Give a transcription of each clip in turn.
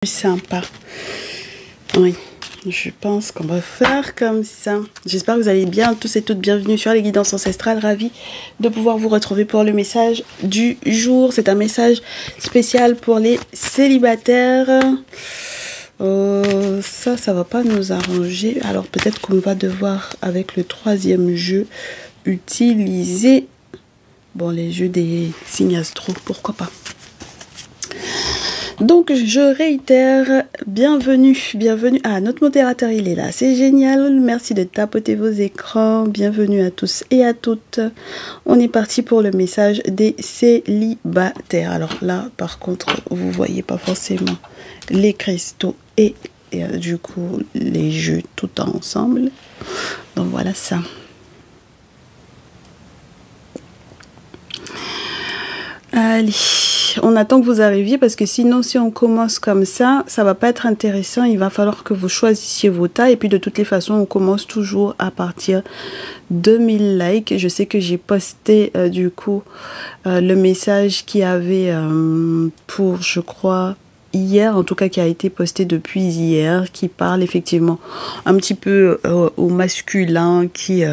Sympa. Oui, je pense qu'on va faire comme ça. J'espère que vous allez bien, tous et toutes. Bienvenue sur les guidances ancestrales. Ravi de pouvoir vous retrouver pour le message du jour. C'est un message spécial pour les célibataires. Ça va pas nous arranger. Alors peut-être qu'on va devoir, avec le troisième jeu, utiliser les jeux des signes astro. Pourquoi pas? Donc, je réitère, bienvenue. Ah, notre modérateur, il est là. C'est génial. Merci de tapoter vos écrans. Bienvenue à tous et à toutes. On est parti pour le message des célibataires. Alors là, par contre, vous voyez pas forcément les cristaux et du coup, les jeux tout ensemble. Donc, voilà ça. Allez, on attend que vous arriviez parce que sinon, si on commence comme ça, ça va pas être intéressant. Il va falloir que vous choisissiez vos tas. Et puis, de toutes les façons, on commence toujours à partir de 1000 likes. Je sais que j'ai posté, du coup, le message qui avait pour, je crois, hier, en tout cas, qui a été posté depuis hier, qui parle effectivement un petit peu au masculin qui...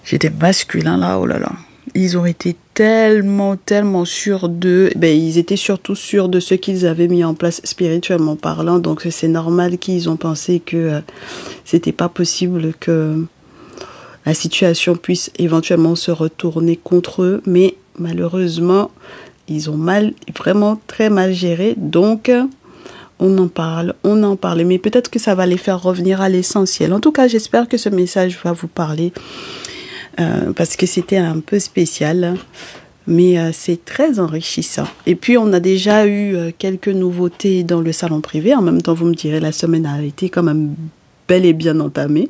J'ai des masculins là, oh là là. Ils ont été tellement sûrs d'eux. Ils étaient surtout sûrs de ce qu'ils avaient mis en place spirituellement parlant. Donc, c'est normal qu'ils ont pensé que c'était pas possible que la situation puisse éventuellement se retourner contre eux. Mais malheureusement, ils ont vraiment très mal géré. Donc, on en parle. Mais peut-être que ça va les faire revenir à l'essentiel. En tout cas, j'espère que ce message va vous parler. Parce que c'était un peu spécial, mais c'est très enrichissant. Et puis, on a déjà eu quelques nouveautés dans le salon privé. En même temps, vous me direz, la semaine a été quand même bel et bien entamée.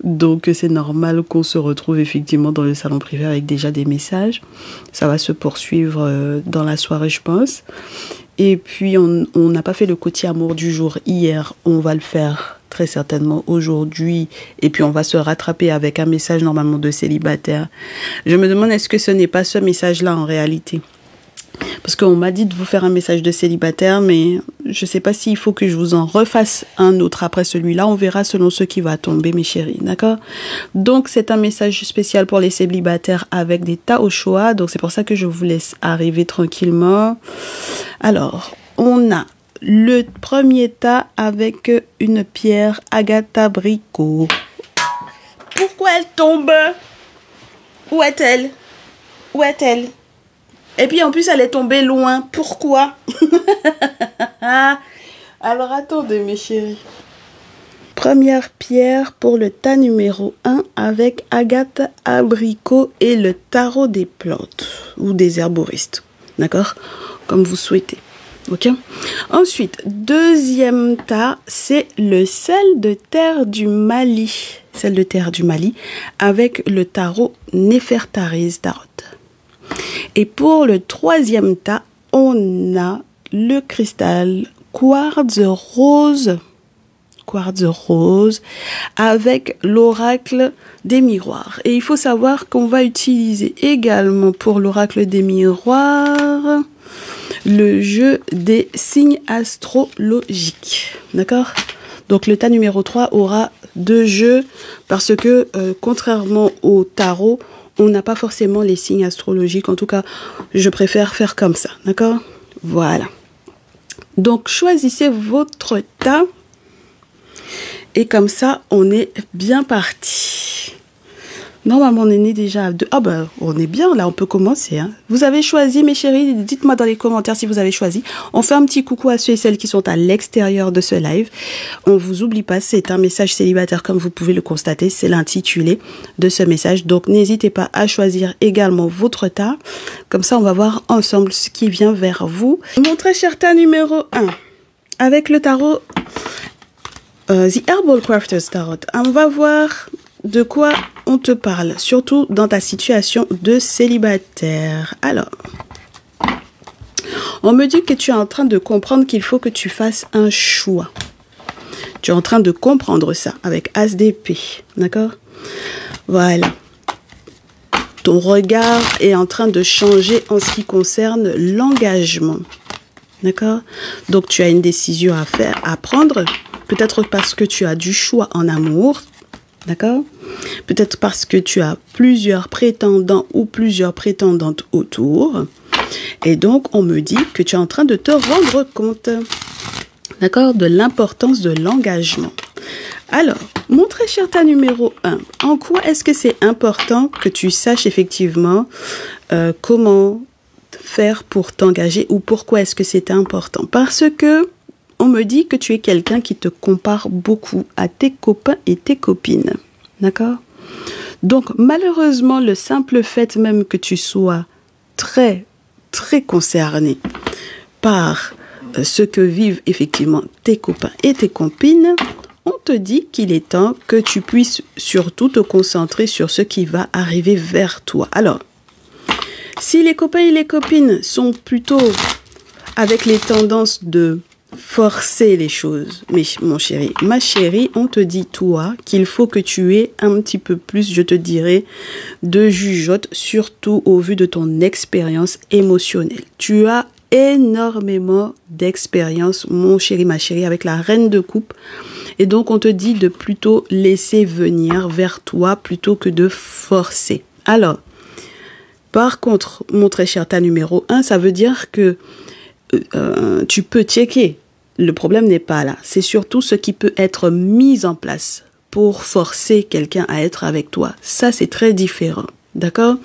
Donc, c'est normal qu'on se retrouve effectivement dans le salon privé avec déjà des messages. Ça va se poursuivre dans la soirée, je pense. Et puis, on n'a pas fait le côté amour du jour hier. On va le faire très certainement aujourd'hui. Et puis, on va se rattraper avec un message normalement de célibataire. Je me demande, est-ce que ce n'est pas ce message-là en réalité? Parce qu'on m'a dit de vous faire un message de célibataire, mais je ne sais pas s'il faut que je vous en refasse un autre après celui-là. On verra selon ce qui va tomber, mes chéris. D'accord? Donc, c'est un message spécial pour les célibataires avec des tas au choix. Donc, c'est pour ça que je vous laisse arriver tranquillement. Alors, on a le premier tas avec une pierre agate abricot. Pourquoi elle tombe? Où est-elle? Et puis en plus elle est tombée loin. Pourquoi? Alors attendez mes chéris. Première pierre pour le tas numéro 1 avec agate abricot et le tarot des plantes ou des herboristes. D'accord? Comme vous souhaitez. Ok. Ensuite, deuxième tas, c'est le sel de terre du Mali. Sel de terre du Mali avec le tarot Néfertari Tarot. Et pour le troisième tas, on a le cristal quartz rose avec l'oracle des miroirs. Et il faut savoir qu'on va utiliser également pour l'oracle des miroirs le jeu des signes astrologiques. D'accord? Donc le tas numéro 3 aura 2 jeux parce que contrairement au tarot, on n'a pas forcément les signes astrologiques. En tout cas, je préfère faire comme ça. D'accord? Voilà. Donc choisissez votre tas et comme ça, on est bien parti. Normalement, on est né déjà à 2. Ah on est bien, là, on peut commencer. Hein. Vous avez choisi, mes chéris, dites-moi dans les commentaires si vous avez choisi. On fait un petit coucou à ceux et celles qui sont à l'extérieur de ce live. On vous oublie pas, c'est un message célibataire, comme vous pouvez le constater. C'est l'intitulé de ce message. Donc, n'hésitez pas à choisir également votre tas. Comme ça, on va voir ensemble ce qui vient vers vous. Mon très cher tas numéro 1, avec le tarot The Herbal Crafters Tarot. On va voir de quoi on te parle, surtout dans ta situation de célibataire. Alors, on me dit que tu es en train de comprendre qu'il faut que tu fasses un choix. Tu es en train de comprendre ça avec As d'épée, d'accord? Voilà. Ton regard est en train de changer en ce qui concerne l'engagement. D'accord? Donc, tu as une décision à faire, à prendre. Peut-être parce que tu as du choix en amour. D'accord? Peut-être parce que tu as plusieurs prétendants ou plusieurs prétendantes autour. Et donc, on me dit que tu es en train de te rendre compte, d'accord, de l'importance de l'engagement. Alors, mon très cher tas numéro 1, en quoi est-ce que c'est important que tu saches effectivement comment faire pour t'engager ou pourquoi est-ce que c'est important? Parce que on me dit que tu es quelqu'un qui te compare beaucoup à tes copains et tes copines. D'accord? Donc, malheureusement, le simple fait même que tu sois très concerné par ce que vivent effectivement tes copains et tes copines, on te dit qu'il est temps que tu puisses surtout te concentrer sur ce qui va arriver vers toi. Alors, si les copains et les copines sont plutôt avec les tendances de forcer les choses, mais mon chéri, ma chérie, on te dit toi qu'il faut que tu aies un petit peu plus, je te dirais, de jugeote, surtout au vu de ton expérience émotionnelle. Tu as énormément d'expérience, mon chéri, ma chérie, avec la reine de coupe. Et donc, on te dit de plutôt laisser venir vers toi plutôt que de forcer. Alors, par contre, mon très cher tas numéro 1, ça veut dire que tu peux checker. Le problème n'est pas là. C'est surtout ce qui peut être mis en place pour forcer quelqu'un à être avec toi. Ça, c'est très différent. D'accord?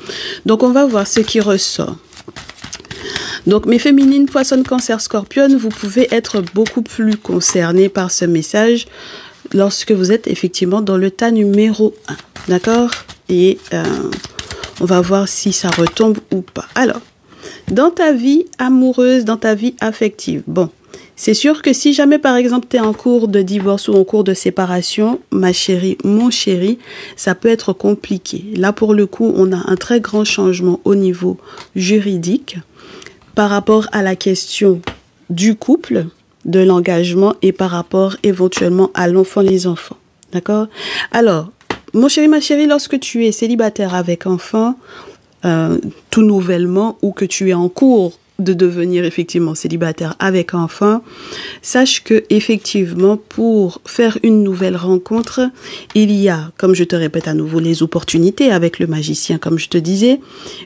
Donc, on va voir ce qui ressort. Donc, mes féminines, poissons, cancer, scorpion, vous pouvez être beaucoup plus concernés par ce message lorsque vous êtes effectivement dans le tas numéro 1. D'accord? Et on va voir si ça retombe ou pas. Alors, dans ta vie amoureuse, dans ta vie affective, bon, c'est sûr que si jamais, par exemple, tu es en cours de divorce ou en cours de séparation, ma chérie, mon chéri, ça peut être compliqué. Là, pour le coup, on a un très grand changement au niveau juridique par rapport à la question du couple, de l'engagement et par rapport éventuellement à l'enfant, les enfants. D'accord? Alors, mon chéri, ma chérie, lorsque tu es célibataire avec enfant, tout nouvellement, ou que tu es en cours de devenir effectivement célibataire avec enfant, sache que effectivement pour faire une nouvelle rencontre, il y a, comme je te répète à nouveau, les opportunités avec le magicien, comme je te disais,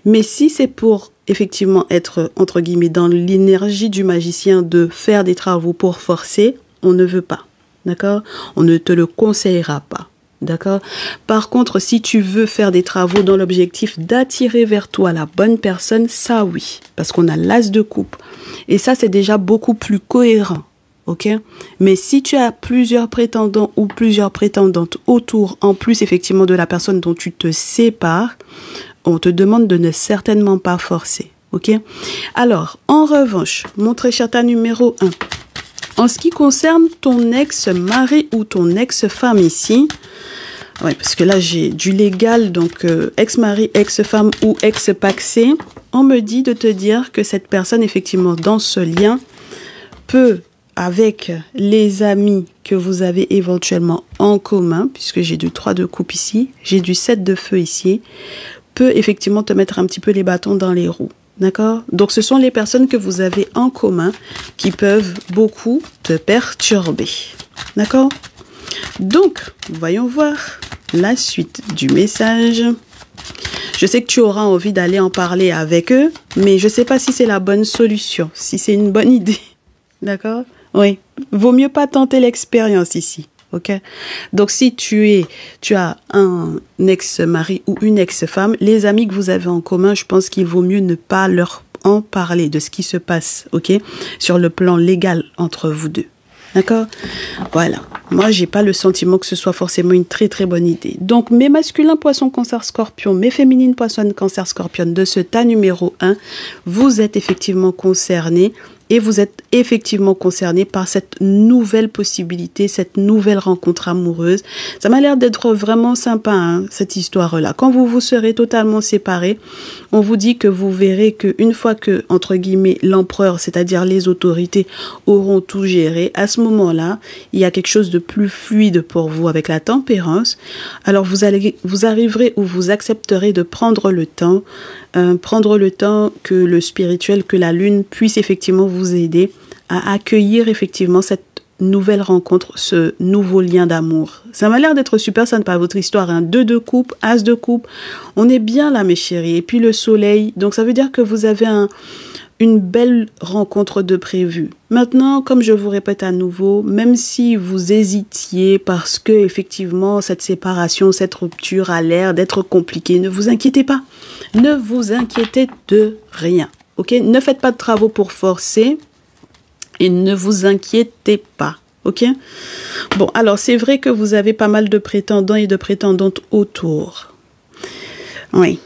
mais si c'est pour effectivement être, entre guillemets, dans l'énergie du magicien de faire des travaux pour forcer, on ne veut pas, d'accord? On ne te le conseillera pas. D'accord? Par contre, si tu veux faire des travaux dans l'objectif d'attirer vers toi la bonne personne, ça oui, parce qu'on a l'as de coupe. Et ça, c'est déjà beaucoup plus cohérent. Ok? Mais si tu as plusieurs prétendants ou plusieurs prétendantes autour, en plus effectivement de la personne dont tu te sépares, on te demande de ne certainement pas forcer. Ok? Alors, en revanche, mon très cher tas numéro 1. En ce qui concerne ton ex-mari ou ton ex-femme ici, ouais, parce que là j'ai du légal, donc ex-mari, ex-femme ou ex-paxé, on me dit de te dire que cette personne effectivement dans ce lien peut, avec les amis que vous avez éventuellement en commun, puisque j'ai du 3 de coupe ici, j'ai du 7 de feu ici, peut effectivement te mettre un petit peu les bâtons dans les roues. D'accord? Donc, ce sont les personnes que vous avez en commun qui peuvent beaucoup te perturber. D'accord? Donc, voyons voir la suite du message. Je sais que tu auras envie d'aller en parler avec eux, mais je ne sais pas si c'est la bonne solution, si c'est une bonne idée. D'accord? Oui. Vaut mieux pas tenter l'expérience ici. Ok? Donc, si tu as un ex-mari ou une ex-femme, les amis que vous avez en commun, je pense qu'il vaut mieux ne pas leur en parler de ce qui se passe, ok? Sur le plan légal entre vous deux. D'accord? Voilà. Moi, j'ai pas le sentiment que ce soit forcément une très bonne idée. Donc, mes masculins poissons, cancer, scorpion, mes féminines poissons, cancer, scorpion de ce tas numéro 1, vous êtes effectivement concernés. Et vous êtes effectivement concerné par cette nouvelle possibilité, cette nouvelle rencontre amoureuse. Ça m'a l'air d'être vraiment sympa, hein, cette histoire-là. Quand vous vous serez totalement séparés, on vous dit que vous verrez qu'une fois que, entre guillemets, l'empereur, c'est-à-dire les autorités, auront tout géré, à ce moment-là, il y a quelque chose de plus fluide pour vous avec la tempérance. Alors, vous arriverez ou vous accepterez de prendre le temps prendre le temps que le spirituel, que la lune puisse effectivement vous aider à accueillir effectivement cette nouvelle rencontre, ce nouveau lien d'amour. Ça m'a l'air d'être super sympa votre histoire, hein. 2 de coupe, as de coupe. On est bien là mes chéris. Et puis le soleil, donc ça veut dire que vous avez une belle rencontre de prévu. Maintenant, comme je vous répète à nouveau, même si vous hésitiez parce que effectivement cette séparation, cette rupture a l'air d'être compliquée, ne vous inquiétez pas. Ne vous inquiétez de rien. Ok? Ne faites pas de travaux pour forcer. Et ne vous inquiétez pas, ok? Bon, alors c'est vrai que vous avez pas mal de prétendants et de prétendantes autour. Oui.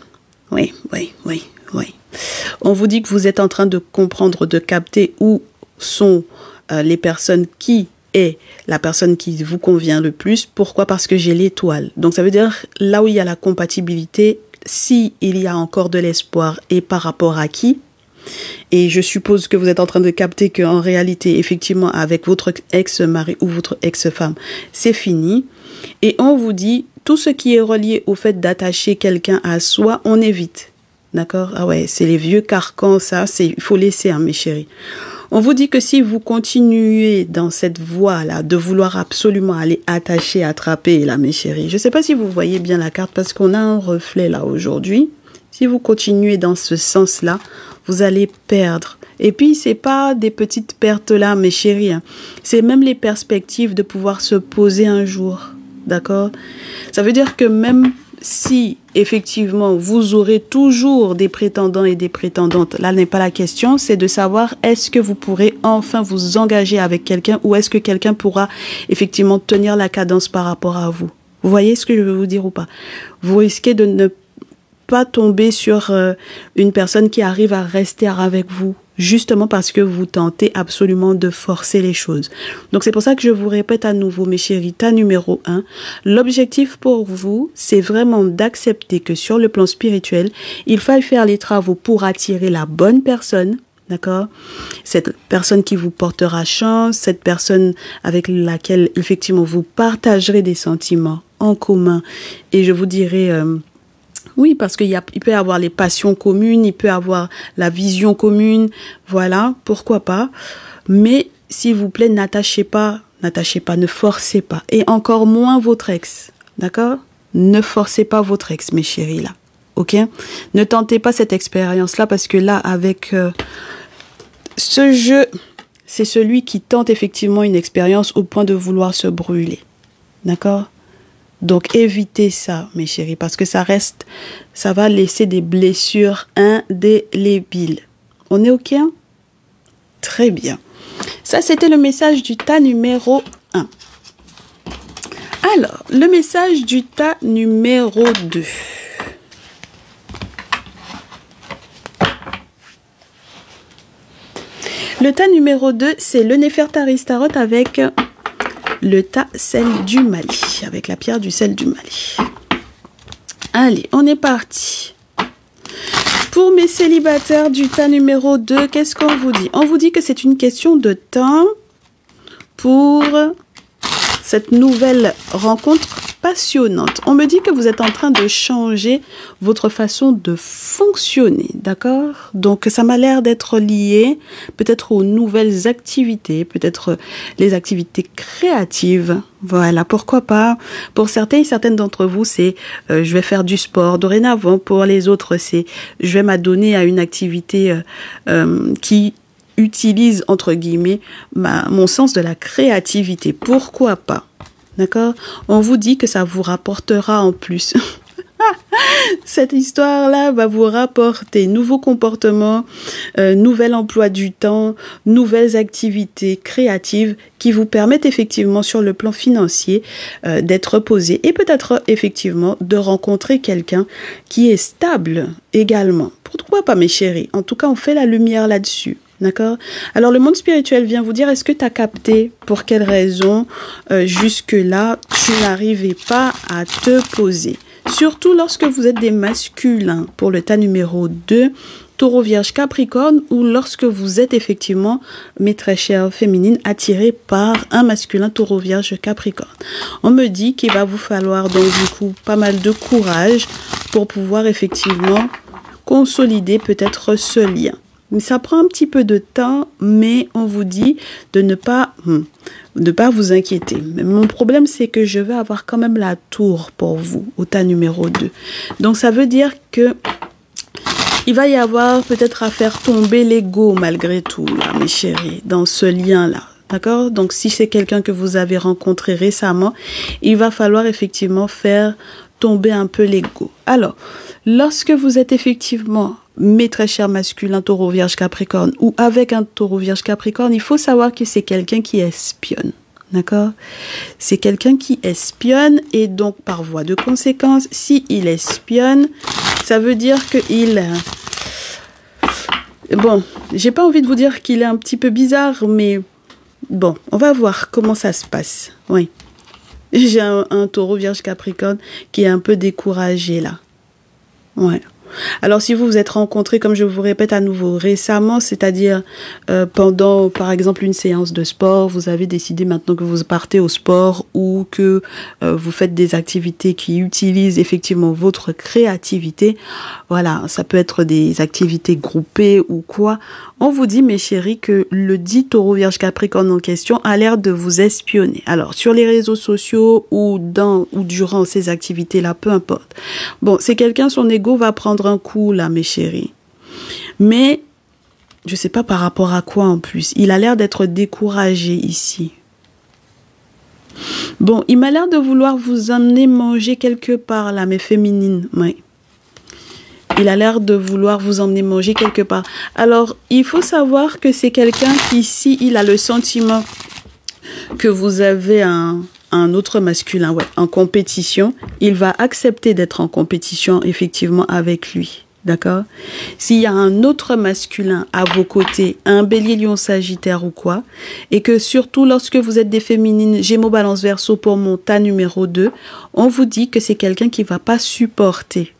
On vous dit que vous êtes en train de comprendre, de capter où sont les personnes qui est la personne qui vous convient le plus. Pourquoi? Parce que j'ai l'étoile. Donc ça veut dire là où il y a la compatibilité, s'il y a encore de l'espoir et par rapport à qui? Et je suppose que vous êtes en train de capter qu'en réalité, effectivement, avec votre ex-mari ou votre ex-femme, c'est fini. Et on vous dit, tout ce qui est relié au fait d'attacher quelqu'un à soi, on évite. D'accord? Ah ouais, c'est les vieux carcans, ça, il faut laisser, hein, mes chéris. On vous dit que si vous continuez dans cette voie-là, de vouloir absolument aller attacher, attraper, là, mes chéris, je ne sais pas si vous voyez bien la carte, parce qu'on a un reflet là aujourd'hui. Si vous continuez dans ce sens-là, vous allez perdre. Et puis, c'est pas des petites pertes là, mes chéris. Hein. C'est même les perspectives de pouvoir se poser un jour. D'accord? Ça veut dire que même si, effectivement, vous aurez toujours des prétendants et des prétendantes, là n'est pas la question, c'est de savoir est-ce que vous pourrez enfin vous engager avec quelqu'un ou est-ce que quelqu'un pourra effectivement tenir la cadence par rapport à vous. Vous voyez ce que je veux vous dire ou pas? Vous risquez de ne pas tomber sur une personne qui arrive à rester avec vous, justement parce que vous tentez absolument de forcer les choses. Donc c'est pour ça que je vous répète à nouveau, mes chéris, tas numéro 1, l'objectif pour vous, c'est vraiment d'accepter que sur le plan spirituel, il faille faire les travaux pour attirer la bonne personne, d'accord? Cette personne qui vous portera chance, cette personne avec laquelle effectivement vous partagerez des sentiments en commun, et je vous dirai... oui, parce qu'il peut y avoir les passions communes, il peut y avoir la vision commune, voilà, pourquoi pas. Mais, s'il vous plaît, n'attachez pas, ne forcez pas. Et encore moins votre ex, d'accord? Ne forcez pas votre ex, mes chéris, là, ok? Ne tentez pas cette expérience-là, parce que là, avec ce jeu, c'est celui qui tente effectivement une expérience au point de vouloir se brûler, d'accord? Donc, évitez ça, mes chéris, parce que ça va laisser des blessures indélébiles. On est OK? Très bien. Ça, c'était le message du tas numéro 1. Alors, le message du tas numéro 2. Le tas numéro 2, c'est le Néfertari Tarot avec... le tas sel du Mali, avec la pierre du sel du Mali. Allez, on est parti. Pour mes célibataires du tas numéro 2, qu'est-ce qu'on vous dit? On vous dit que c'est une question de temps pour cette nouvelle rencontre passionnante. On me dit que vous êtes en train de changer votre façon de fonctionner, d'accord? Donc, ça m'a l'air d'être lié peut-être aux nouvelles activités, peut-être les activités créatives. Voilà, pourquoi pas? Pour certains et certaines d'entre vous, c'est je vais faire du sport. Dorénavant, pour les autres, c'est je vais m'adonner à une activité qui utilise, entre guillemets, mon sens de la créativité. Pourquoi pas? D'accord? On vous dit que ça vous rapportera en plus. Cette histoire-là va vous rapporter nouveaux comportements, nouvel emploi du temps, nouvelles activités créatives qui vous permettent effectivement sur le plan financier d'être posé et peut-être effectivement de rencontrer quelqu'un qui est stable également. Pourquoi pas, mes chéris? En tout cas, on fait la lumière là-dessus. D'accord? Alors, le monde spirituel vient vous dire, est-ce que tu as capté pour quelle raison jusque-là, tu n'arrivais pas à te poser? Surtout lorsque vous êtes des masculins, pour le tas numéro 2, Taureau, Vierge, Capricorne, ou lorsque vous êtes effectivement, mes très chères féminines, attirées par un masculin Taureau, Vierge, Capricorne. On me dit qu'il va vous falloir donc du coup pas mal de courage pour pouvoir effectivement consolider peut-être ce lien. Mais ça prend un petit peu de temps, mais on vous dit de ne pas vous inquiéter. Mais mon problème, c'est que je vais avoir quand même la tour pour vous, au tas numéro 2. Donc, ça veut dire que il va y avoir peut-être à faire tomber l'ego malgré tout, là, mes chéris, dans ce lien-là. D'accord? Donc, si c'est quelqu'un que vous avez rencontré récemment, il va falloir effectivement faire tomber un peu l'ego. Alors, lorsque vous êtes effectivement, mes très chers masculins, taureau, vierge, capricorne, ou avec un taureau, vierge, capricorne, il faut savoir que c'est quelqu'un qui espionne. D'accord? C'est quelqu'un qui espionne et donc, par voie de conséquence, s'il espionne, ça veut dire qu'il... Bon, j'ai pas envie de vous dire qu'il est un petit peu bizarre, mais bon, on va voir comment ça se passe. Oui. J'ai un taureau, vierge, capricorne qui est un peu découragé là. Ouais. Alors, si vous vous êtes rencontrés, comme je vous répète à nouveau, récemment, c'est-à-dire pendant, par exemple, une séance de sport, vous avez décidé maintenant que vous partez au sport ou que vous faites des activités qui utilisent effectivement votre créativité. Voilà, ça peut être des activités groupées ou quoi. On vous dit, mes chéris, que le dit taureau, vierge, capricorne en question a l'air de vous espionner. Alors, sur les réseaux sociaux ou durant ces activités-là, peu importe. Bon, c'est quelqu'un, son ego va prendre un coup, là, mes chéris. Mais, je sais pas par rapport à quoi en plus. Il a l'air d'être découragé ici. Bon, il m'a l'air de vouloir vous amener manger quelque part, là, mes féminines. Oui. Il a l'air de vouloir vous emmener manger quelque part. Alors, il faut savoir que c'est quelqu'un qui, ici, il a le sentiment que vous avez un autre masculin, ouais, en compétition. Il va accepter d'être en compétition, effectivement, avec lui. D'accord? S'il y a un autre masculin à vos côtés, un bélier, lion, sagittaire ou quoi, et que surtout lorsque vous êtes des féminines, gémeaux, balance, verseau pour mon tas numéro 2, on vous dit que c'est quelqu'un qui ne va pas supporter.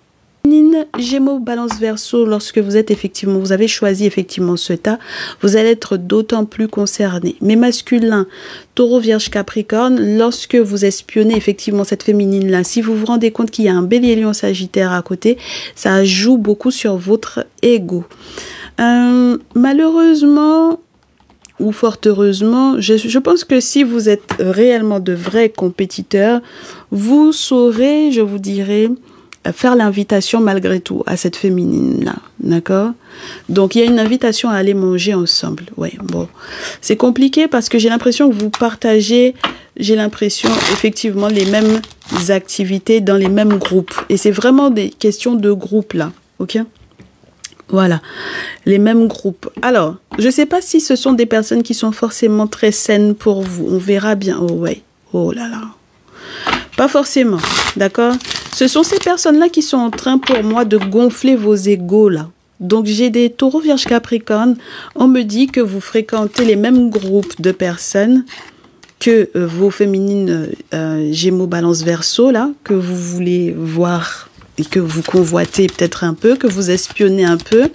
Gémeaux, balance, verseau, lorsque vous êtes effectivement, vous avez choisi effectivement ce tas, vous allez être d'autant plus concerné. Mais masculin, taureau, vierge, capricorne, lorsque vous espionnez effectivement cette féminine-là, si vous vous rendez compte qu'il y a un bélier, lion, sagittaire à côté, ça joue beaucoup sur votre ego. Malheureusement, ou fort heureusement, je pense que si vous êtes réellement de vrais compétiteurs, vous saurez, je vous dirais, faire l'invitation malgré tout à cette féminine-là, d'accord? Donc, il y a une invitation à aller manger ensemble. Ouais, bon. C'est compliqué parce que j'ai l'impression que vous partagez, j'ai l'impression, effectivement, les mêmes activités dans les mêmes groupes. Et c'est vraiment des questions de groupe, là, ok? Voilà, les mêmes groupes. Alors, je ne sais pas si ce sont des personnes qui sont forcément très saines pour vous. On verra bien. Oh, ouais. Oh là là. Pas forcément, d'accord? Ce sont ces personnes-là qui sont en train, pour moi, de gonfler vos égos, là. Donc, j'ai des taureaux, vierge, capricorne. On me dit que vous fréquentez les mêmes groupes de personnes que vos féminines gémeaux, balance, verseau, là, que vous voulez voir et que vous convoitez peut-être un peu, que vous espionnez un peu.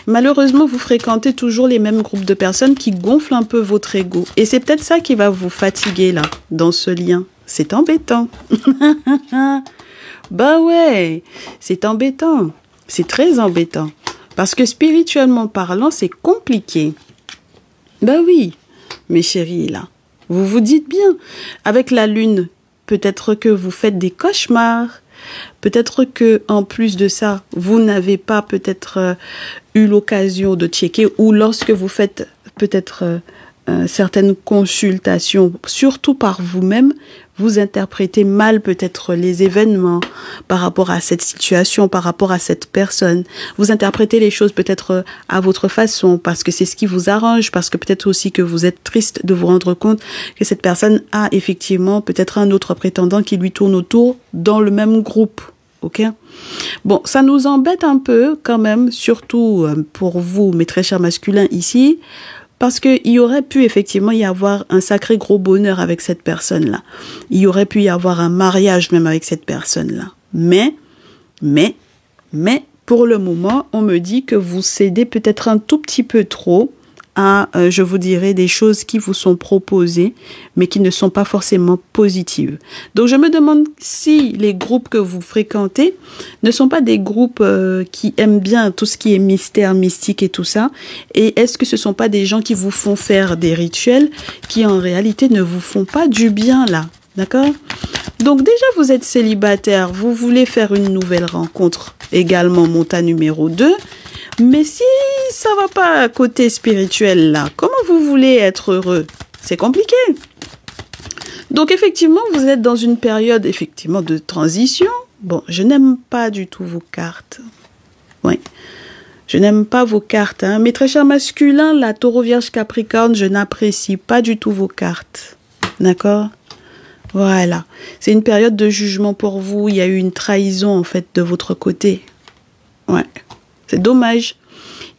Malheureusement, vous fréquentez toujours les mêmes groupes de personnes qui gonflent un peu votre ego. Et c'est peut-être ça qui va vous fatiguer, là, dans ce lien. C'est embêtant. Bah ouais, c'est embêtant. C'est très embêtant. Parce que spirituellement parlant, c'est compliqué. Bah oui, mes chéris, là. Vous vous dites bien. Avec la lune, peut-être que vous faites des cauchemars. Peut-être que en plus de ça, vous n'avez pas peut-être eu l'occasion de checker. Ou lorsque vous faites peut-être certaines consultations, surtout par vous-même, vous interprétez mal peut-être les événements par rapport à cette situation, par rapport à cette personne. Vous interprétez les choses peut-être à votre façon parce que c'est ce qui vous arrange, parce que peut-être aussi que vous êtes triste de vous rendre compte que cette personne a effectivement peut-être un autre prétendant qui lui tourne autour dans le même groupe. Ok? Bon, ça nous embête un peu quand même, surtout pour vous, mes très chers masculins ici, parce qu'il y aurait pu effectivement y avoir un sacré gros bonheur avec cette personne-là. Il y aurait pu y avoir un mariage même avec cette personne-là. Mais, pour le moment, on me dit que vous cédez peut-être un tout petit peu trop à, je vous dirais, des choses qui vous sont proposées, mais qui ne sont pas forcément positives. Donc, je me demande si les groupes que vous fréquentez ne sont pas des groupes qui aiment bien tout ce qui est mystère, mystique et tout ça. Et est-ce que ce ne sont pas des gens qui vous font faire des rituels qui, en réalité, ne vous font pas du bien, là? D'accord? Donc, déjà, vous êtes célibataire, vous voulez faire une nouvelle rencontre, également montagne numéro 2. Mais si ça va pas côté spirituel là, comment vous voulez être heureux? C'est compliqué. Donc effectivement, vous êtes dans une période effectivement de transition. Bon, je n'aime pas du tout vos cartes. Oui, je n'aime pas vos cartes. Hein. Mes très chers masculins, la Taureau, Vierge, Capricorne, je n'apprécie pas du tout vos cartes. D'accord? Voilà. C'est une période de jugement pour vous. Il y a eu une trahison en fait de votre côté. Ouais. C'est dommage.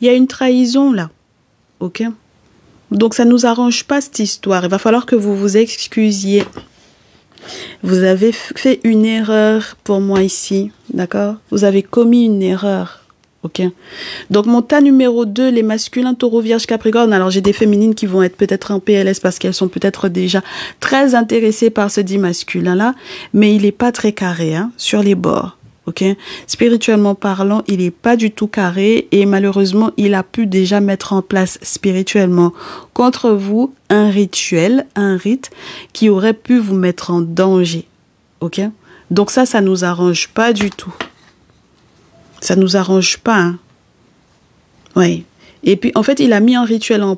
Il y a une trahison là. Ok? Donc ça ne nous arrange pas cette histoire. Il va falloir que vous vous excusiez. Vous avez fait une erreur pour moi ici. D'accord? Vous avez commis une erreur. Ok? Donc mon tas numéro 2, les masculins, Taureau, Vierge, Capricorne. Alors j'ai des féminines qui vont être peut-être en PLS parce qu'elles sont peut-être déjà très intéressées par ce dit masculin là. Mais il n'est pas très carré hein, sur les bords. Ok, spirituellement parlant, il n'est pas du tout carré et malheureusement, il a pu déjà mettre en place spirituellement contre vous un rituel, un rite qui aurait pu vous mettre en danger. Ok, donc ça nous arrange pas du tout. Ça nous arrange pas. Hein. Oui. Et puis, en fait, il a mis un rituel en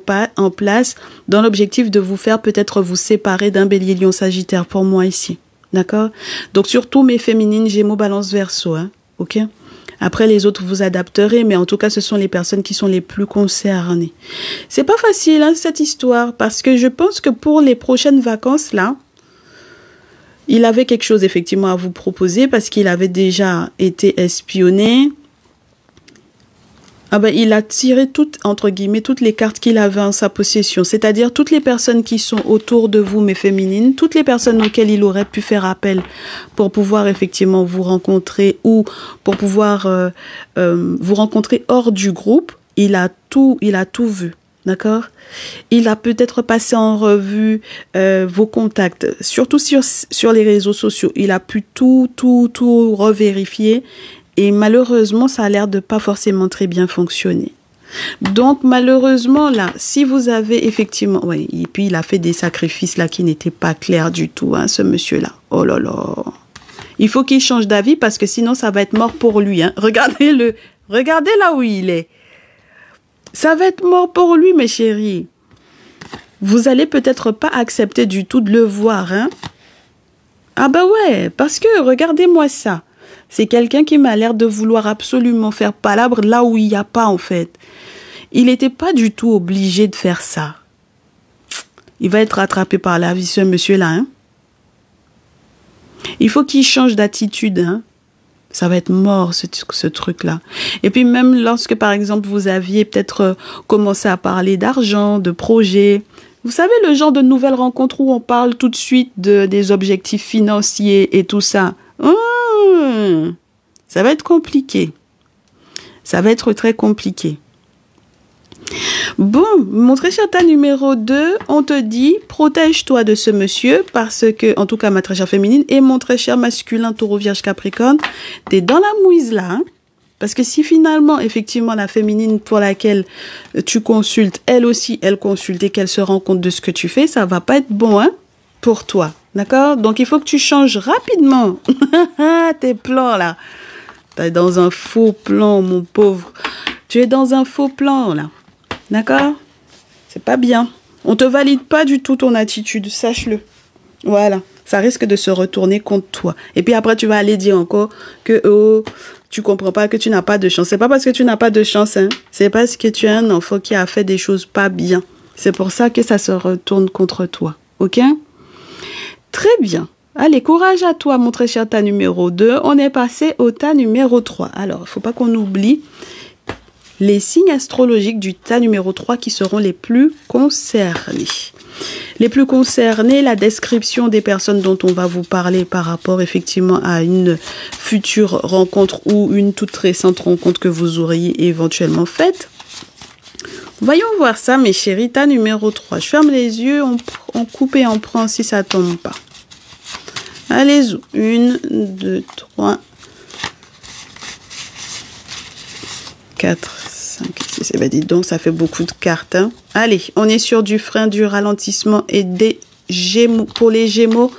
place dans l'objectif de vous faire peut-être vous séparer d'un bélier, lion, sagittaire pour moi ici. D'accord? Donc, surtout mes féminines, Gémeaux, Balance, Verseau. Hein? Ok? Après, les autres, vous adapterez. Mais en tout cas, ce sont les personnes qui sont les plus concernées. C'est pas facile, hein, cette histoire. Parce que je pense que pour les prochaines vacances, là, il avait quelque chose, effectivement, à vous proposer. Parce qu'il avait déjà été espionné. Ah ben, il a tiré toutes, entre guillemets, toutes les cartes qu'il avait en sa possession. C'est-à-dire toutes les personnes qui sont autour de vous, mes féminines, toutes les personnes auxquelles il aurait pu faire appel pour pouvoir effectivement vous rencontrer ou pour pouvoir vous rencontrer hors du groupe. Il a tout vu. D'accord? Il a peut-être passé en revue vos contacts, surtout sur les réseaux sociaux. Il a pu tout revérifier. Et malheureusement, ça a l'air de pas forcément très bien fonctionner. Donc, malheureusement, là, si vous avez effectivement... Oui, et puis il a fait des sacrifices là qui n'étaient pas clairs du tout, hein, ce monsieur-là. Oh là là. Il faut qu'il change d'avis parce que sinon, ça va être mort pour lui. Hein. Regardez-le. Regardez là où il est. Ça va être mort pour lui, mes chéris. Vous allez peut-être pas accepter du tout de le voir. Hein. Ah ben ouais, parce que regardez-moi ça. C'est quelqu'un qui m'a l'air de vouloir absolument faire palabre là où il n'y a pas en fait. Il n'était pas du tout obligé de faire ça. Il va être rattrapé par la vie, ce monsieur-là. Hein? Il faut qu'il change d'attitude. Hein? Ça va être mort, ce truc-là. Et puis même lorsque, par exemple, vous aviez peut-être commencé à parler d'argent, de projets. Vous savez, le genre de nouvelles rencontres où on parle tout de suite des objectifs financiers et tout ça. Ça va être compliqué. Ça va être très compliqué. Bon, mon très cher tas numéro 2, on te dit, protège-toi de ce monsieur parce que, en tout cas, ma très chère féminine et mon très cher masculin Taureau, Vierge, Capricorne, t'es dans la mouise là. Hein? Parce que si finalement, effectivement, la féminine pour laquelle tu consultes, elle aussi, elle consulte et qu'elle se rend compte de ce que tu fais, ça va pas être bon hein, pour toi. D'accord? Donc, il faut que tu changes rapidement tes plans là. Tu es dans un faux plan, mon pauvre. Tu es dans un faux plan là. D'accord? C'est pas bien. On te valide pas du tout ton attitude, sache-le. Voilà. Ça risque de se retourner contre toi. Et puis après, tu vas aller dire encore que oh, tu comprends pas, que tu n'as pas de chance. C'est pas parce que tu n'as pas de chance, hein. C'est parce que tu es un enfant qui a fait des choses pas bien. C'est pour ça que ça se retourne contre toi. Ok? Très bien. Allez, courage à toi, mon très cher tas numéro 2. On est passé au tas numéro 3. Alors, il ne faut pas qu'on oublie les signes astrologiques du tas numéro 3 qui seront les plus concernés. Les plus concernés, la description des personnes dont on va vous parler par rapport effectivement à une future rencontre ou une toute récente rencontre que vous auriez éventuellement faite. Voyons voir ça, mes chéris. Tas numéro 3. Je ferme les yeux, on coupe et on prend si ça tombe pas. Allez-y. 1, 2, 3, 4, 5, 6. Eh bien, dites donc, ça fait beaucoup de cartes. Hein. Allez, on est sur du frein, du ralentissement et des Gémeaux. Pour les Gémeaux,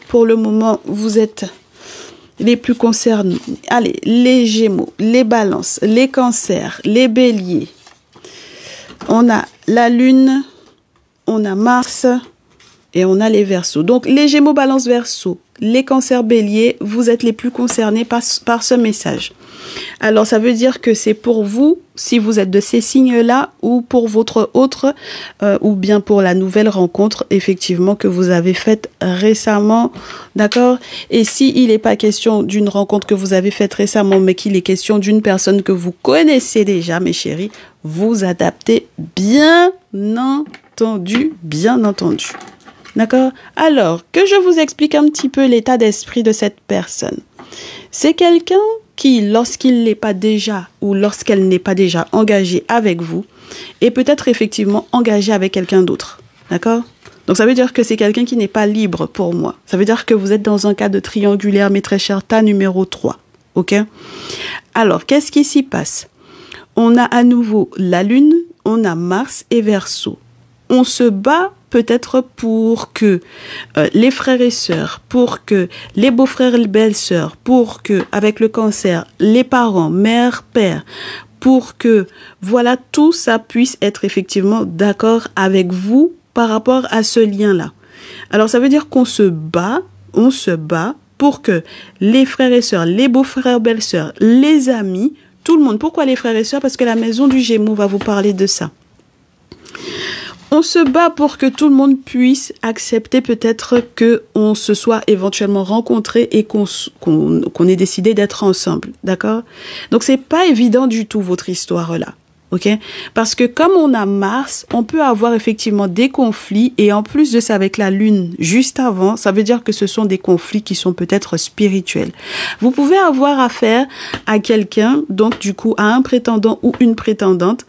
pour le moment, vous êtes les plus concernés. Allez, les Gémeaux, les Balances, les Cancers, les Béliers. On a la Lune, on a Mars et on a les Verseaux. Donc, les Gémeaux, Balance, Verseaux, les Cancers, Béliers, vous êtes les plus concernés par ce message. Alors, ça veut dire que c'est pour vous, si vous êtes de ces signes-là, ou pour votre autre, ou bien pour la nouvelle rencontre, effectivement, que vous avez faite récemment, d'accord? Et s'il n'est pas question d'une rencontre que vous avez faite récemment, mais qu'il est question d'une personne que vous connaissez déjà, mes chéris, vous adaptez bien entendu, bien entendu. D'accord? Alors, que je vous explique un petit peu l'état d'esprit de cette personne. C'est quelqu'un qui, lorsqu'il n'est pas déjà ou lorsqu'elle n'est pas déjà engagée avec vous, est peut-être effectivement engagée avec quelqu'un d'autre. D'accord? Donc, ça veut dire que c'est quelqu'un qui n'est pas libre pour moi. Ça veut dire que vous êtes dans un cas de triangulaire, mes très chers, tas numéro 3. OK? Alors, qu'est-ce qui s'y passe? On a à nouveau la Lune, on a Mars et Verseau. On se bat peut-être pour que les frères et sœurs, pour que les beaux-frères et belles-sœurs, pour que, avec le Cancer, les parents, mère, père, pour que, voilà, tout ça puisse être effectivement d'accord avec vous par rapport à ce lien-là. Alors, ça veut dire qu'on se bat pour que les frères et sœurs, les beaux-frères, belles-sœurs, les amis, tout le monde. Pourquoi les frères et sœurs? Parce que la maison du Gémeaux va vous parler de ça. On se bat pour que tout le monde puisse accepter peut-être qu'on se soit éventuellement rencontrés et qu'on ait décidé d'être ensemble, d'accord? Donc, c'est pas évident du tout, votre histoire-là, ok? Parce que comme on a Mars, on peut avoir effectivement des conflits et en plus de ça, avec la Lune juste avant, ça veut dire que ce sont des conflits qui sont peut-être spirituels. Vous pouvez avoir affaire à quelqu'un, donc du coup, à un prétendant ou une prétendante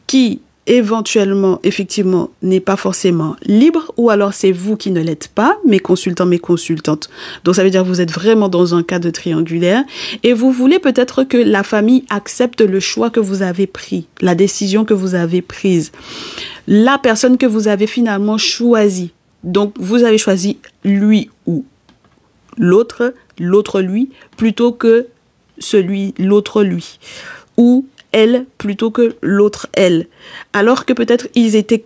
qui éventuellement, effectivement, n'est pas forcément libre, ou alors c'est vous qui ne l'êtes pas, mes consultants, mes consultantes. Donc, ça veut dire que vous êtes vraiment dans un cas de triangulaire et vous voulez peut-être que la famille accepte le choix que vous avez pris, la décision que vous avez prise, la personne que vous avez finalement choisie. Donc, vous avez choisi lui ou l'autre lui, plutôt que l'autre lui, ou elle plutôt que l'autre elle. Alors que peut-être ils étaient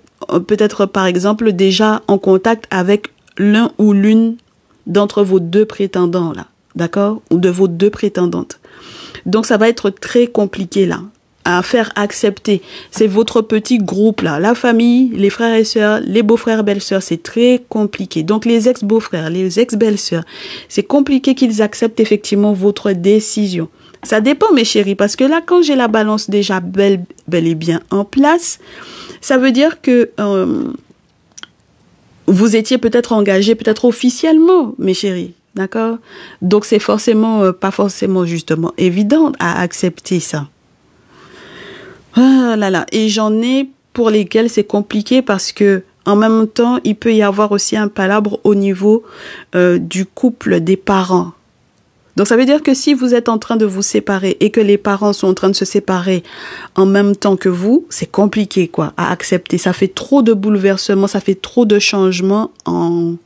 par exemple déjà en contact avec l'un ou l'une d'entre vos deux prétendants là, d'accord? Ou de vos deux prétendantes. Donc ça va être très compliqué là à faire accepter. C'est votre petit groupe là, la famille, les frères et sœurs, les beaux-frères, belles-sœurs, c'est très compliqué. Donc les ex-beaux-frères, les ex-belles-sœurs, c'est compliqué qu'ils acceptent effectivement votre décision. Ça dépend, mes chéris, parce que là, quand j'ai la balance déjà bel et bien en place, ça veut dire que vous étiez peut-être engagés, peut-être officiellement, mes chéris, d'accord? Donc, c'est forcément, pas forcément justement évident à accepter ça. Ah là là, et j'en ai pour lesquels c'est compliqué parce que en même temps, il peut y avoir aussi un palabre au niveau du couple des parents. Donc, ça veut dire que si vous êtes en train de vous séparer et que les parents sont en train de se séparer en même temps que vous, c'est compliqué, quoi, à accepter. Ça fait trop de bouleversements, ça fait trop de changements en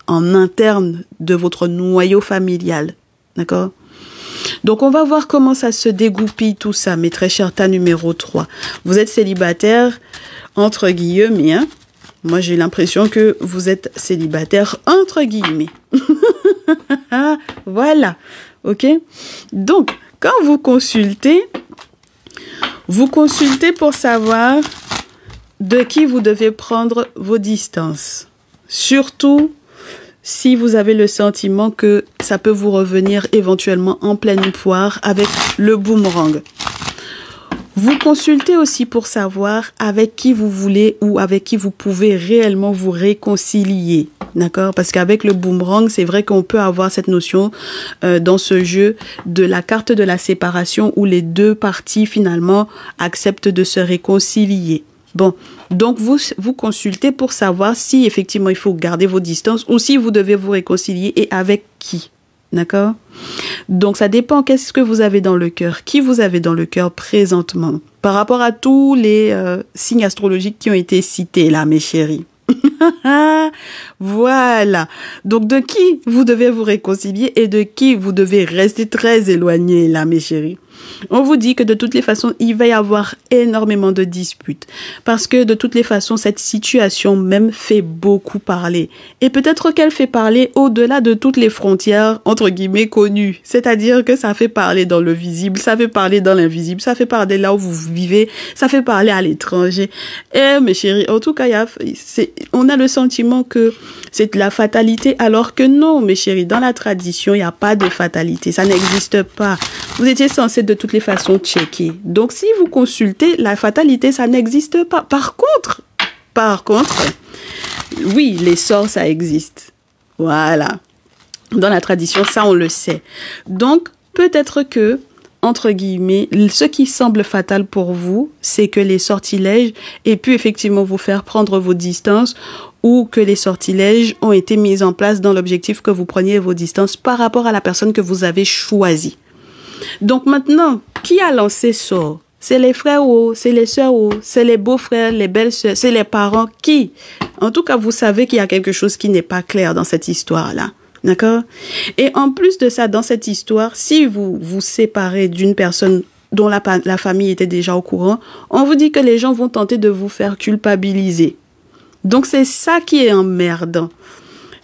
interne de votre noyau familial. D'accord? Donc, on va voir comment ça se dégoupille tout ça, mes très chers tas numéro 3. Vous êtes célibataire, entre guillemets, hein? Moi, j'ai l'impression que vous êtes célibataire, entre guillemets. Voilà, ok? Donc, quand vous consultez pour savoir de qui vous devez prendre vos distances. Surtout si vous avez le sentiment que ça peut vous revenir éventuellement en pleine poire avec le boomerang. Vous consultez aussi pour savoir avec qui vous voulez ou avec qui vous pouvez réellement vous réconcilier. D'accord? Parce qu'avec le boomerang, c'est vrai qu'on peut avoir cette notion dans ce jeu de la carte de la séparation où les deux parties finalement acceptent de se réconcilier. Bon, donc vous consultez pour savoir si effectivement il faut garder vos distances ou si vous devez vous réconcilier et avec qui. D'accord? Donc, ça dépend qu'est-ce que vous avez dans le cœur. Qui vous avez dans le cœur présentement? Par rapport à tous les signes astrologiques qui ont été cités là, mes chéris. Voilà. Donc, de qui vous devez vous réconcilier et de qui vous devez rester très éloigné là, mes chéris. On vous dit que de toutes les façons, il va y avoir énormément de disputes. Parce que de toutes les façons, cette situation même fait beaucoup parler. Et peut-être qu'elle fait parler au-delà de toutes les frontières, entre guillemets, connues. C'est-à-dire que ça fait parler dans le visible, ça fait parler dans l'invisible, ça fait parler là où vous vivez, ça fait parler à l'étranger. Et mes chéris, en tout cas, on a le sentiment que c'est de la fatalité, alors que non, mes chéris, dans la tradition, il n'y a pas de fatalité. Ça n'existe pas. Vous étiez censé de toutes les façons checker. Donc, si vous consultez, la fatalité, ça n'existe pas. Par contre, oui, les sorts, ça existe. Voilà. Dans la tradition, ça, on le sait. Donc, peut-être que, entre guillemets, ce qui semble fatal pour vous, c'est que les sortilèges aient pu effectivement vous faire prendre vos distances ou que les sortilèges ont été mis en place dans l'objectif que vous preniez vos distances par rapport à la personne que vous avez choisie. Donc maintenant, qui a lancé ça? C'est les frères ou c'est les sœurs ou c'est les beaux-frères, les belles-sœurs, c'est les parents? Qui? En tout cas, vous savez qu'il y a quelque chose qui n'est pas clair dans cette histoire-là. D'accord? Et en plus de ça, dans cette histoire, si vous vous séparez d'une personne dont la famille était déjà au courant, on vous dit que les gens vont tenter de vous faire culpabiliser. Donc c'est ça qui est emmerdant.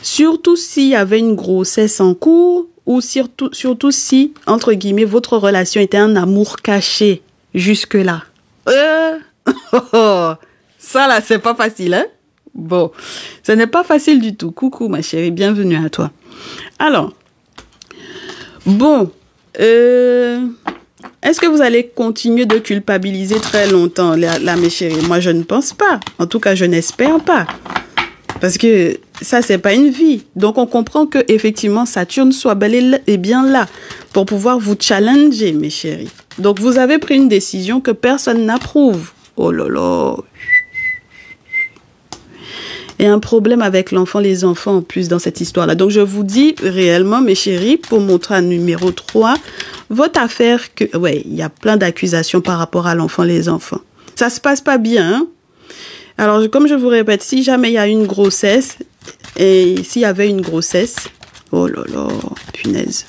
Surtout s'il y avait une grossesse en cours, ou surtout si, entre guillemets, votre relation était un amour caché jusque-là. Ça là, c'est pas facile, hein? Bon, ce n'est pas facile du tout. Coucou ma chérie, bienvenue à toi. Alors, bon, est-ce que vous allez continuer de culpabiliser très longtemps, là, mes chéris? Moi, je ne pense pas. En tout cas, je n'espère pas. Parce que ça, c'est pas une vie. Donc, on comprend que effectivement, Saturne soit bel et bien là pour pouvoir vous challenger, mes chéris. Donc, vous avez pris une décision que personne n'approuve. Oh là là. Et un problème avec l'enfant, les enfants en plus dans cette histoire-là. Donc, je vous dis réellement, mes chéris, pour montrer un numéro 3, votre affaire, ouais, il y a plein d'accusations par rapport à l'enfant, les enfants. Ça se passe pas bien, hein? Alors, comme je vous répète, si jamais il y a une grossesse, et s'il y avait une grossesse, oh là là, punaise.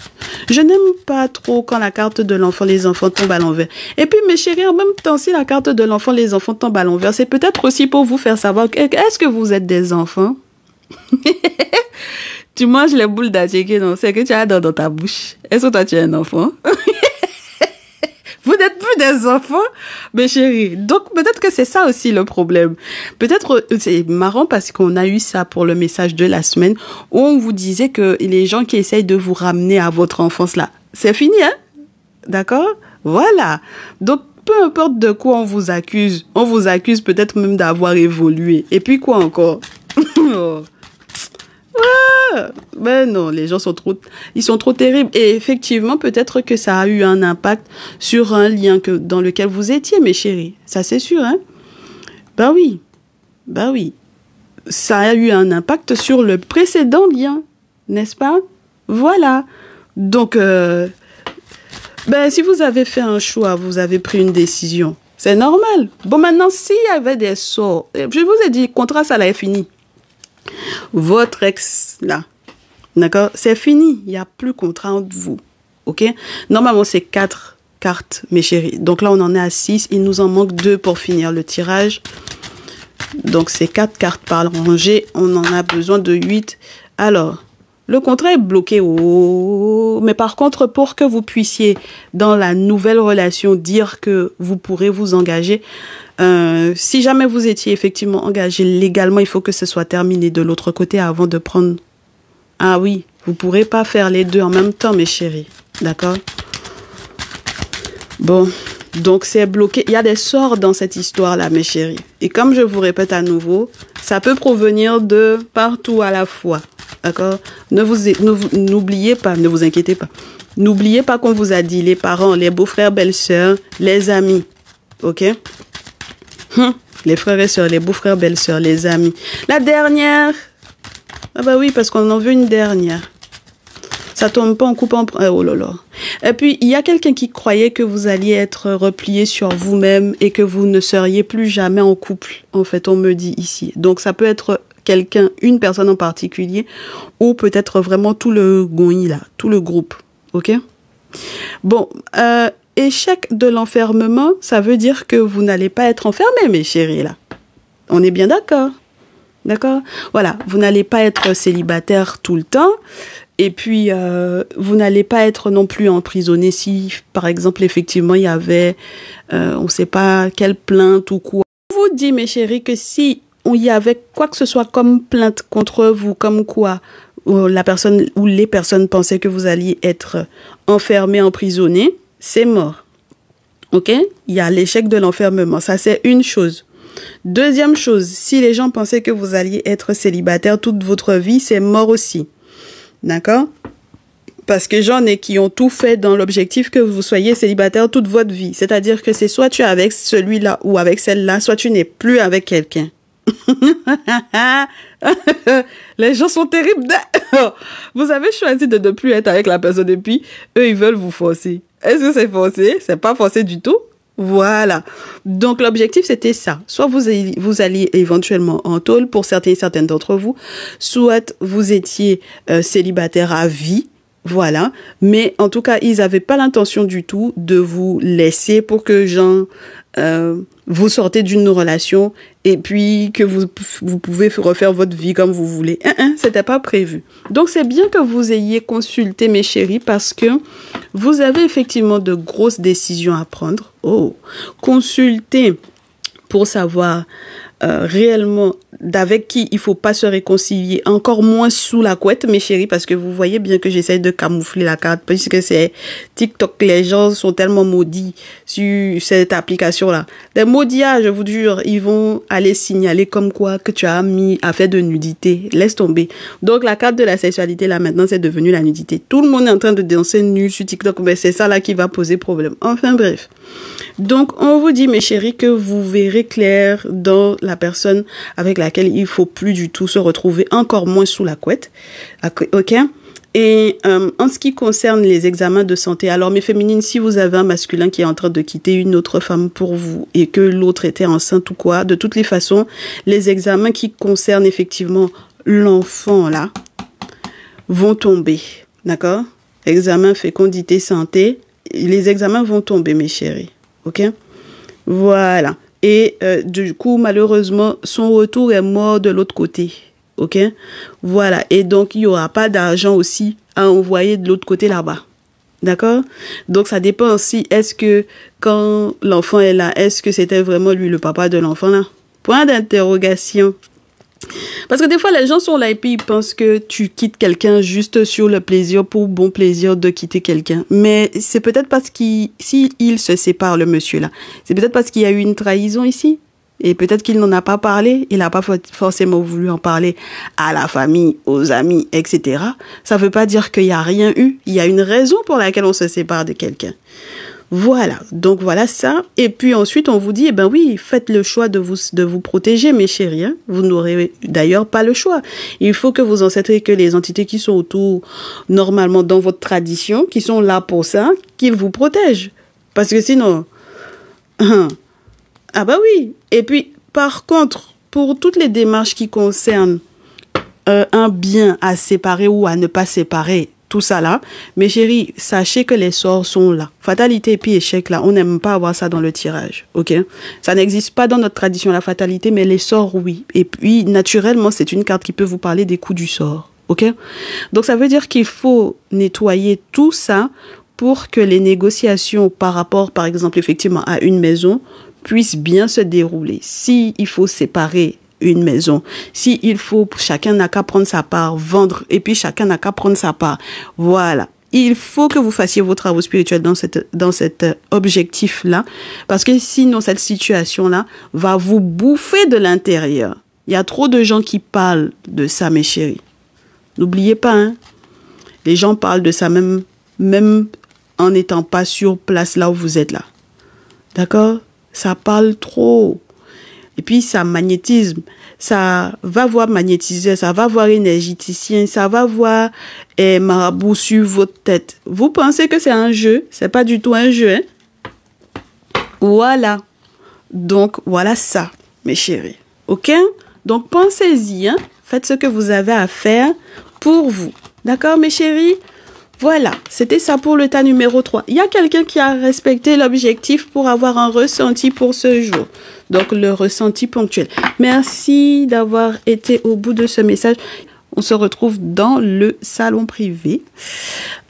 Je n'aime pas trop quand la carte de l'enfant, les enfants tombent à l'envers. Et puis, mes chéris, en même temps, si la carte de l'enfant, les enfants tombent à l'envers, c'est peut-être aussi pour vous faire savoir, est-ce que vous êtes des enfants? Tu manges les boules d'attiqué, non? C'est que tu as dans ta bouche. Est-ce que toi, tu es un enfant? Vous n'êtes plus des enfants, mes chéris. Donc, peut-être que c'est ça aussi le problème. Peut-être, c'est marrant parce qu'on a eu ça pour le message de la semaine où on vous disait que les gens qui essayent de vous ramener à votre enfance là, c'est fini, hein? D'accord? Voilà. Donc, peu importe de quoi on vous accuse peut-être même d'avoir évolué. Et puis quoi encore? Ben non, les gens ils sont trop terribles. Et effectivement, peut-être que ça a eu un impact sur un lien dans lequel vous étiez, mes chéris. Ça, c'est sûr, hein? Ben oui. Ça a eu un impact sur le précédent lien, n'est-ce pas? Voilà. Donc, si vous avez fait un choix, vous avez pris une décision. C'est normal. Bon, maintenant, s'il y avait des sorts, je vous ai dit, contrat, ça là est fini. Votre ex, là, d'accord, c'est fini. Il n'y a plus contrat entre vous, ok? Normalement, c'est 4 cartes, mes chéris. Donc là, on en est à 6. Il nous en manque 2 pour finir le tirage. Donc, c'est 4 cartes par rangée. On en a besoin de 8. Alors, le contrat est bloqué. Oh, mais par contre, pour que vous puissiez, dans la nouvelle relation, dire que vous pourrez vous engager, si jamais vous étiez effectivement engagé légalement, il faut que ce soit terminé de l'autre côté avant de prendre... Ah oui, vous ne pourrez pas faire les deux en même temps, mes chéris. D'accord? Bon, Donc, c'est bloqué. Il y a des sorts dans cette histoire-là, mes chéris. Et comme je vous répète à nouveau, ça peut provenir de partout à la fois. D'accord? N'oubliez pas, ne vous inquiétez pas. N'oubliez pas qu'on vous a dit les parents, les beaux-frères, belles-sœurs, les amis. OK? Les frères et sœurs, les beaux-frères, belles-sœurs, les amis. La dernière. Ah bah oui, parce qu'on en veut une dernière. Ça tombe pas en coupant. Oh là là. Et puis, il y a quelqu'un qui croyait que vous alliez être replié sur vous-même et que vous ne seriez plus jamais en couple. En fait, on me dit ici. Donc, ça peut être quelqu'un, une personne en particulier, ou peut-être vraiment tout le gouin là, tout le groupe. OK? Bon, échec de l'enfermement, ça veut dire que vous n'allez pas être enfermés, mes chéris, là. On est bien d'accord? D'accord? Voilà, vous n'allez pas être célibataire tout le temps. Et puis, vous n'allez pas être non plus emprisonné si, par exemple, effectivement, il y avait, on ne sait pas quelle plainte ou quoi. Je vous dis, mes chéris, que si il y avait quoi que ce soit comme plainte contre vous, comme quoi la personne ou les personnes pensaient que vous alliez être enfermé, emprisonné, c'est mort. OK? Il y a l'échec de l'enfermement. Ça, c'est une chose. Deuxième chose, si les gens pensaient que vous alliez être célibataire toute votre vie, c'est mort aussi. D'accord? Parce que j'en ai qui ont tout fait dans l'objectif que vous soyez célibataire toute votre vie. C'est-à-dire que c'est soit tu es avec celui-là ou avec celle-là, soit tu n'es plus avec quelqu'un. Les gens sont terribles. Vous avez choisi de ne plus être avec la personne et puis eux, ils veulent vous forcer. Est-ce que c'est forcé? C'est pas forcé du tout. Voilà. Donc, l'objectif, c'était ça. Soit vous alliez éventuellement en tôle pour certains et certaines d'entre vous, soit vous étiez célibataire à vie. Voilà. Mais en tout cas, ils n'avaient pas l'intention du tout de vous laisser pour que vous sortez d'une relation et puis que vous pouvez refaire votre vie comme vous voulez. C'était pas prévu. Donc, c'est bien que vous ayez consulté, mes chéris, parce que vous avez effectivement de grosses décisions à prendre. Oh, consultez pour savoir réellement d'avec qui il faut pas se réconcilier, encore moins sous la couette, mes chéris, parce que vous voyez bien que j'essaie de camoufler la carte, puisque c'est TikTok, les gens sont tellement maudits sur cette application-là. Des maudillages, je vous jure, ils vont aller signaler comme quoi que tu as mis affaire de nudité. Laisse tomber. Donc, la carte de la sexualité, là, maintenant, c'est devenu la nudité. Tout le monde est en train de danser nu sur TikTok, mais c'est ça, là, qui va poser problème. Enfin, bref. Donc, on vous dit, mes chéris, que vous verrez clair dans la personne avec laquelle il faut plus du tout se retrouver, encore moins sous la couette. OK? Et en ce qui concerne les examens de santé, alors mes féminines, si vous avez un masculin qui est en train de quitter une autre femme pour vous et que l'autre était enceinte ou quoi, de toutes les façons, les examens qui concernent effectivement l'enfant là vont tomber. D'accord? Examen fécondité santé, les examens vont tomber, mes chéris. OK? Voilà. Et du coup, malheureusement, son retour est mort de l'autre côté. OK? Voilà. Et donc, il n'y aura pas d'argent aussi à envoyer de l'autre côté là-bas. D'accord? Donc, ça dépend aussi, est-ce que quand l'enfant est là, est-ce que c'était vraiment lui le papa de l'enfant là? Point d'interrogation. Parce que des fois, les gens sont là et puis ils pensent que tu quittes quelqu'un juste sur le plaisir, pour bon plaisir de quitter quelqu'un. Mais c'est peut-être parce s'il se sépare, le monsieur là, c'est peut-être parce qu'il y a eu une trahison ici. Et peut-être qu'il n'en a pas parlé, il n'a pas forcément voulu en parler à la famille, aux amis, etc. Ça ne veut pas dire qu'il n'y a rien eu. Il y a une raison pour laquelle on se sépare de quelqu'un. Voilà, donc voilà ça. Et puis ensuite, on vous dit, eh ben oui, faites le choix de vous protéger, mes chéris. Hein. Vous n'aurez d'ailleurs pas le choix. Il faut que vous en sachiez que les entités qui sont autour, normalement dans votre tradition, qui sont là pour ça, qu'ils vous protègent. Parce que sinon... Ah bah oui. Et puis, par contre, pour toutes les démarches qui concernent un bien à séparer ou à ne pas séparer, tout ça là, mes chéris, sachez que les sorts sont là. Fatalité et puis échec là, on n'aime pas avoir ça dans le tirage, ok? Ça n'existe pas dans notre tradition, la fatalité, mais les sorts, oui. Et puis, naturellement, c'est une carte qui peut vous parler des coups du sort, ok? Donc, ça veut dire qu'il faut nettoyer tout ça pour que les négociations par rapport, par exemple, effectivement, à une maison puissent bien se dérouler. Si il faut séparer une maison, si il faut, chacun n'a qu'à prendre sa part, vendre, et puis chacun n'a qu'à prendre sa part. Voilà. il faut que vous fassiez vos travaux spirituels dans cet objectif-là, parce que sinon, cette situation-là va vous bouffer de l'intérieur. Il y a trop de gens qui parlent de ça, mes chéris. N'oubliez pas, hein, les gens parlent de ça même en n'étant pas sur place là où vous êtes là. D'accord? Ça parle trop. Et puis, ça magnétisme. Ça va voir magnétiseur, ça va voir énergéticien, ça va voir marabout sur votre tête. Vous pensez que c'est un jeu? C'est pas du tout un jeu, hein? Voilà. Donc, voilà ça, mes chéris. OK? Donc, pensez-y, hein? Faites ce que vous avez à faire pour vous. D'accord, mes chéris? Voilà, c'était ça pour le tas numéro 3. Il y a quelqu'un qui a respecté l'objectif pour avoir un ressenti pour ce jour. Donc, le ressenti ponctuel. Merci d'avoir été au bout de ce message. On se retrouve dans le salon privé,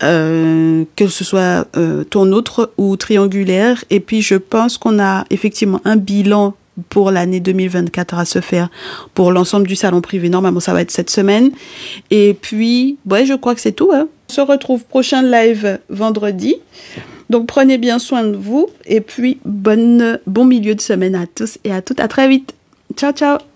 que ce soit tournôtre ou triangulaire. Et puis, je pense qu'on a effectivement un bilan pour l'année 2024 à se faire pour l'ensemble du salon privé. Normalement, ça va être cette semaine. Et puis, ouais, je crois que c'est tout, hein. On se retrouve prochain live vendredi. Donc, prenez bien soin de vous. Et puis, bon milieu de semaine à tous et à toutes. À très vite. Ciao, ciao.